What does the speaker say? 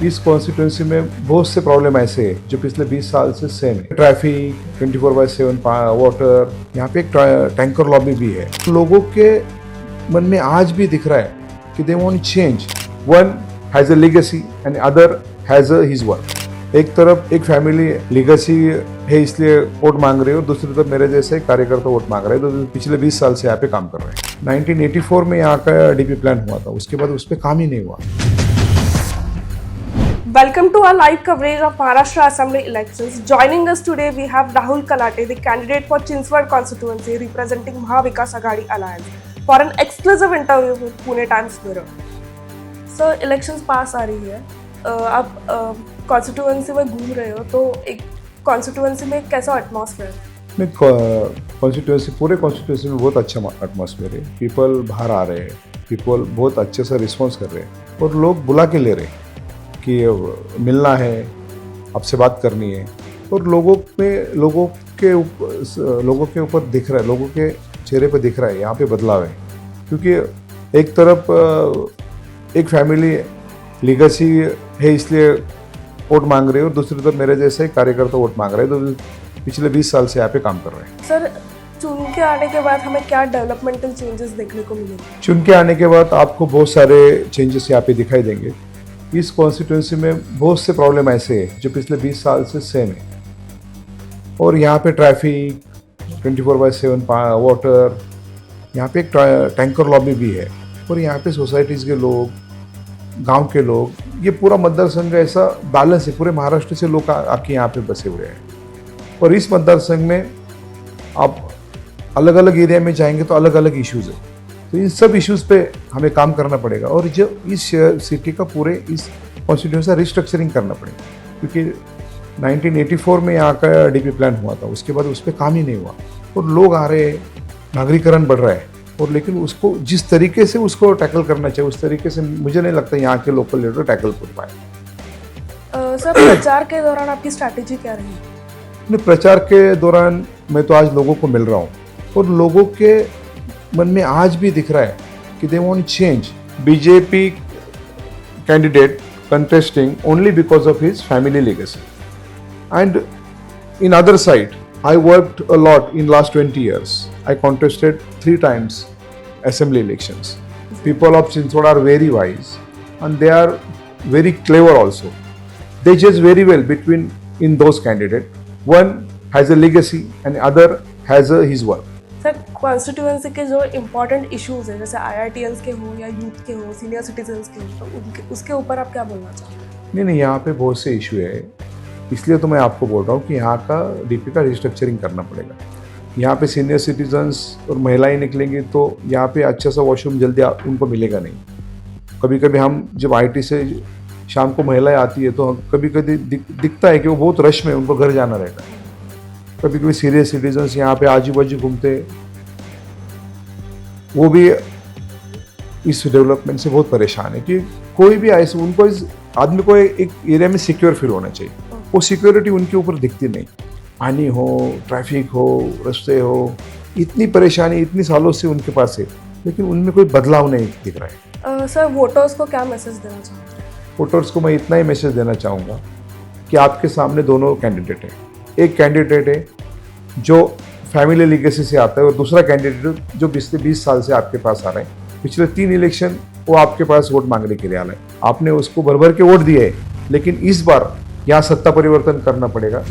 इस कॉन्स्टिट्यूंसी में बहुत से प्रॉब्लम ऐसे हैं जो पिछले 20 साल से सेम है। ट्रैफिक 24/7, वाटर, यहाँ पे एक टैंकर लॉबी भी है। लोगों के मन में आज भी दिख रहा है कि they want change. One has a legacy and other has his work. एक तरफ एक फैमिली लीगेसी है इसलिए वोट मांग रही है और दूसरी तरफ मेरे जैसे कार्यकर्ता वोट मांग रहे हैं। तो पिछले 20 साल से यहाँ पे काम कर रहे हैं। 1984 में यहाँ का डीपी प्लान हुआ था, उसके बाद उस पर काम ही नहीं हुआ। Welcome to our live coverage of Maharashtra Assembly elections. Joining us today, we have Rahul Kalate, the candidate for Chinswad constituency representing Mahavikas Aghadi Alliance, for an exclusive interview with Pune Times Bureau. Sir, elections पास आ रही है, आप constituency में घूम रहे हो, तो एक constituency में कैसा एटमॉस्फेयर है? नहीं, कॉन्स्टिट्यूंसी पूरे कॉन्स्टिट्यूंसी में बहुत अच्छा एटमॉस्फेयर है। पीपल बाहर आ रहे हैं, पीपल बहुत अच्छे से रिस्पॉन्स कर रहे हैं और लोग बुला के ले रहे हैं कि मिलना है, आपसे बात करनी है। और लोगों के ऊपर दिख रहा है, लोगों के चेहरे पे दिख रहा है यहाँ पे बदलाव है। क्योंकि एक तरफ एक फैमिली लीगेसी है इसलिए वोट मांग रही है और दूसरी तरफ मेरे जैसे कार्यकर्ता वोट मांग रहे हैं। तो पिछले 20 साल से यहाँ पे काम कर रहे हैं। सर, चुन के आने के बाद हमें क्या डेवलपमेंटल चेंजेस देखने को मिलेंगे? चुन के आने के बाद आपको बहुत सारे चेंजेस यहाँ पे दिखाई देंगे। इस कॉन्स्टिट्यूंसी में बहुत से प्रॉब्लम ऐसे हैं जो पिछले 20 साल से सेम है। और यहाँ पे ट्रैफिक 24/7, वाटर, यहाँ पे एक टैंकर लॉबी भी है। और यहाँ पे सोसाइटीज़ के लोग, गांव के लोग, ये पूरा मतदार संघ ऐसा बैलेंस है। पूरे महाराष्ट्र से लोग आके यहाँ पे बसे हुए हैं। और इस मतदार संघ में आप अलग अलग एरिया में जाएंगे तो अलग अलग इश्यूज़ है। तो इन सब इश्यूज़ पे हमें काम करना पड़ेगा और जो इस सिटी का पूरे इस कॉन्स्टिट्यूंसी का रिस्ट्रक्चरिंग करना पड़ेगा। क्योंकि 1984 में यहाँ का डीपी प्लान हुआ था, उसके बाद उस पर काम ही नहीं हुआ। और लोग आ रहे हैं, नागरिकरण बढ़ रहा है, और लेकिन उसको जिस तरीके से उसको टैकल करना चाहिए उस तरीके से मुझे नहीं लगता यहाँ के लोकल लीडर टैकल कर पाए। सर, प्रचार के दौरान आपकी स्ट्रैटेजी क्या रही? प्रचार के दौरान मैं तो आज लोगों को मिल रहा हूँ और लोगों के मन में आज भी दिख रहा है कि they want change. BJP candidate contesting only because of his family legacy. And in other side, I worked a lot in last 20 years. I contested 3 times assembly elections. People of Chinswad are very wise and they are very clever also. They judge very well between in those candidates. One has a legacy and other has his work. Sir, constituency के जो important issues हैं, जैसे IITians के हो या youth के हो, senior citizens के हो, तो उसके ऊपर आप क्या बोलना चाहते हैं? नहीं, यहाँ पे बहुत से इशू है, इसलिए तो मैं आपको बोल रहा हूँ कि यहाँ का डीपी का रिस्ट्रक्चरिंग करना पड़ेगा। यहाँ पे सीनियर सिटीजन्स और महिलाएं निकलेंगी तो यहाँ पे अच्छा सा वॉशरूम जल्दी उनको मिलेगा नहीं। कभी कभी हम जब IT से शाम को महिलाएं आती है तो कभी कभी दिखता है कि वो बहुत रश में उनको घर जाना रहता है। कभी कभी सीनियर सिटीजन्स यहाँ पे आजू बाजू घूमते, वो भी इस डेवलपमेंट से बहुत परेशान है कि कोई भी ऐसे उनको इस आदमी को एक एरिया में सिक्योर फील होना चाहिए। वो सिक्योरिटी उनके ऊपर दिखती नहीं। पानी हो, ट्रैफिक हो, रास्ते हो, इतनी परेशानी इतनी सालों से उनके पास है, लेकिन उनमें कोई बदलाव नहीं दिख रहा है। सर, वोटर्स को क्या मैसेज देना चाहते हैं? वोटर्स को मैं इतना ही मैसेज देना चाहूँगा कि आपके सामने दोनों कैंडिडेट हैं। एक कैंडिडेट है जो फैमिली लीगेसी से आता है और दूसरा कैंडिडेट जो पिछले 20 साल से आपके पास आ रहे हैं। पिछले 3 इलेक्शन वो आपके पास वोट मांगने के लिए आ रहा है, आपने उसको भर भर के वोट दिए, लेकिन इस बार यहाँ सत्ता परिवर्तन करना पड़ेगा।